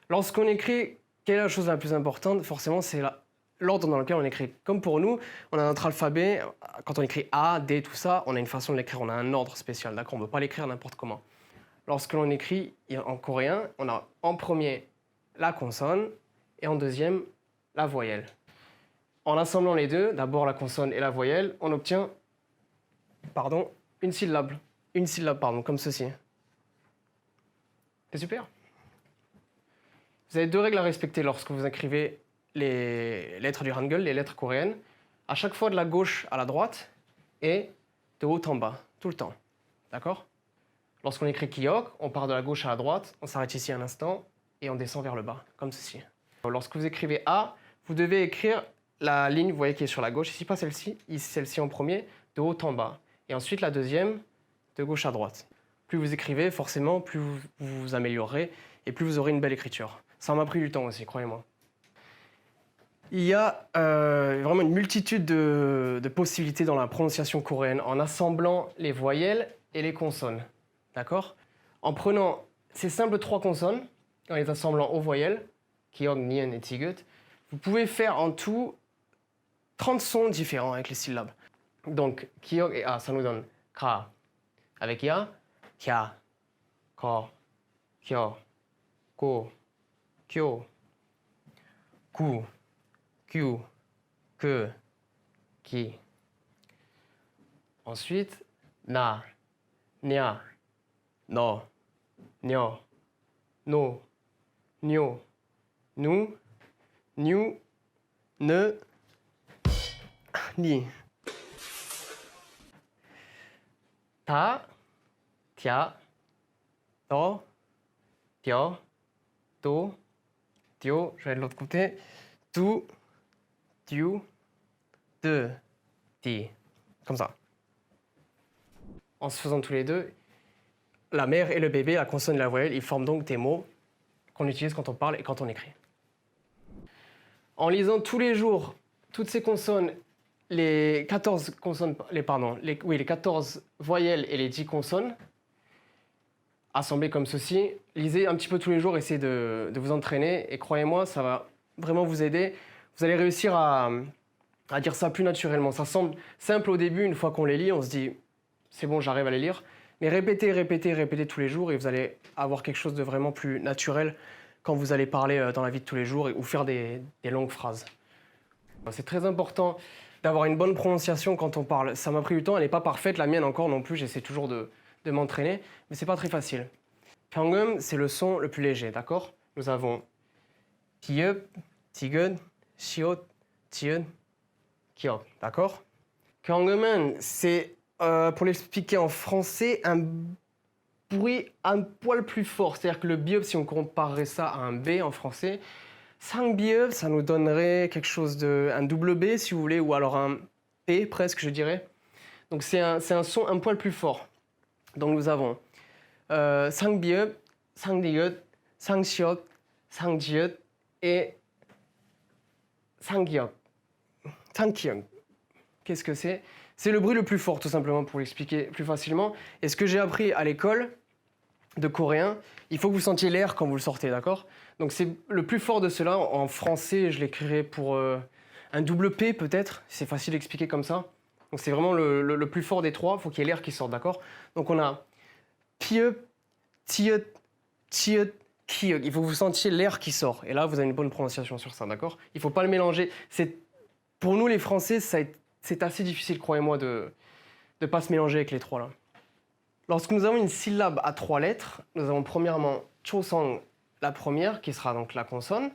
Lorsqu'on écrit, quelle est la chose la plus importante? Forcément, c'est l'ordre dans lequel on écrit. Comme pour nous, on a notre alphabet, quand on écrit A, D, tout ça, on a une façon de l'écrire, on a un ordre spécial, d'accord? On ne peut pas l'écrire n'importe comment. Lorsque l'on écrit en coréen, on a en premier la consonne et en deuxième la voyelle. En assemblant les deux, d'abord la consonne et la voyelle, on obtient une syllabe. Une syllabe, comme ceci. C'est super. Vous avez deux règles à respecter lorsque vous écrivez les lettres du Hangul, les lettres coréennes. À chaque fois de la gauche à la droite et de haut en bas, tout le temps. D'accord? Lorsqu'on écrit Kiyok, on part de la gauche à la droite, on s'arrête ici un instant et on descend vers le bas, comme ceci. Lorsque vous écrivez A, vous devez écrire la ligne, vous voyez, qui est sur la gauche, ici pas celle-ci, ici celle-ci en premier, de haut en bas. Et ensuite la deuxième, de gauche à droite. Plus vous écrivez, forcément, plus vous vous améliorerez et plus vous aurez une belle écriture. Ça m'a pris du temps aussi, croyez-moi. Il y a vraiment une multitude de possibilités dans la prononciation coréenne en assemblant les voyelles et les consonnes. D'accord? En prenant ces simples trois consonnes, en les assemblant aux voyelles, Kiok, Nien et Tigut, vous pouvez faire en tout 30 sons différents avec les syllabes. Donc, Kiok et A, ça nous donne Ka. Avec Ya, Kya, Ko, Kyo, Ko, Kyo, Ku, Kyu, Que, Ki. Ensuite, Na, Nya, No, Nyo, No, Nyo, Nu, Nyu, Ne, Ni. Ta, Tia, To, Tio, To, Tio, je vais de l'autre côté, Tu, Tiu, Te, Ti. Comme ça. En se faisant tous les deux, la mère et le bébé, la consonne et la voyelle, ils forment donc des mots qu'on utilise quand on parle et quand on écrit. En lisant tous les jours toutes ces consonnes, les 14 consonnes, les 14 voyelles et les 10 consonnes, assemblées comme ceci, lisez un petit peu tous les jours, essayez de vous entraîner et croyez-moi, ça va vraiment vous aider. Vous allez réussir à dire ça plus naturellement. Ça semble simple au début, une fois qu'on les lit, on se dit c'est bon, j'arrive à les lire. Mais répétez, répétez, répétez tous les jours et vous allez avoir quelque chose de vraiment plus naturel quand vous allez parler dans la vie de tous les jours ou faire des longues phrases. C'est très important d'avoir une bonne prononciation quand on parle. Ça m'a pris du temps, elle n'est pas parfaite, la mienne encore non plus, j'essaie toujours de m'entraîner, mais c'est pas très facile. Pyongyang, c'est le son le plus léger, d'accord? Nous avons Tiup, Tigun, Shiot, Tiun, Kiok, d'accord? Pyongyang, c'est, pour l'expliquer en français, un bruit un poil plus fort. C'est-à-dire que le biop, si on comparerait ça à un B en français, 5 biop, ça nous donnerait quelque chose un double B, si vous voulez, ou alors un P presque, je dirais. Donc c'est un son un poil plus fort. Donc nous avons 5 biop, 5 diot, 5 shiot, 5 jiot et 5 giok. 5 kyung. Qu'est-ce que c'est? C'est le bruit le plus fort, tout simplement, pour l'expliquer plus facilement. Et ce que j'ai appris à l'école de coréen, il faut que vous sentiez l'air quand vous le sortez, d'accord? Donc c'est le plus fort de cela. En français, je l'écrirai pour un double P, peut-être. C'est facile d'expliquer comme ça. Donc c'est vraiment le plus fort des trois. Il faut qu'il y ait l'air qui sorte, d'accord? Donc on a pieux, tieux, tieux, kieux. Il faut que vous sentiez l'air qui sort. Et là, vous avez une bonne prononciation sur ça, d'accord? Il ne faut pas le mélanger. Pour nous, les Français, c'est assez difficile, croyez-moi, de ne pas se mélanger avec les trois là. Lorsque nous avons une syllabe à 3 lettres, nous avons premièrement Chosong, la première, qui sera donc la consonne,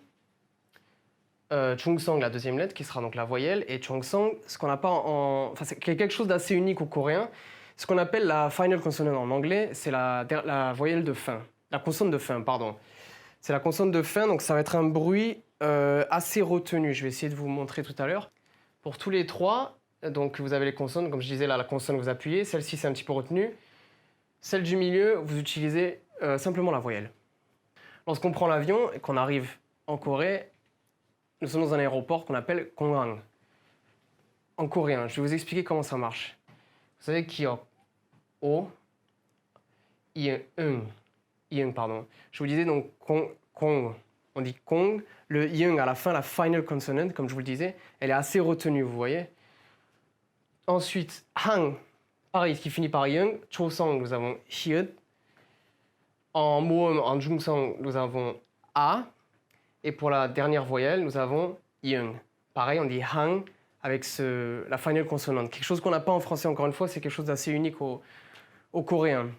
Chungsong, la deuxième lettre, qui sera donc la voyelle, et Chongsong, ce qu'on n'a pas enfin, c'est quelque chose d'assez unique au coréen, ce qu'on appelle la final consonant en anglais, c'est la voyelle de fin, la consonne de fin, pardon. C'est la consonne de fin, donc ça va être un bruit assez retenu. Je vais essayer de vous montrer tout à l'heure. Pour tous les trois, donc vous avez les consonnes, comme je disais là, la consonne vous appuyez, celle-ci c'est un petit peu retenue. Celle du milieu, vous utilisez simplement la voyelle. Lorsqu'on prend l'avion et qu'on arrive en Corée, nous sommes dans un aéroport qu'on appelle Kongang. En coréen, je vais vous expliquer comment ça marche. Vous savez, Kiok, O, Ieng, pardon. Je vous disais donc Kong. on dit Kong. Le yung à la fin, la final consonant, comme je vous le disais, elle est assez retenue, vous voyez. Ensuite, hang, pareil, qui finit par yung. Chosong, nous avons hyut. En moum, en jungsong, nous avons a. Et pour la dernière voyelle, nous avons yung. Pareil, on dit hang avec la final consonant. Quelque chose qu'on n'a pas en français, encore une fois, c'est quelque chose d'assez unique au coréen.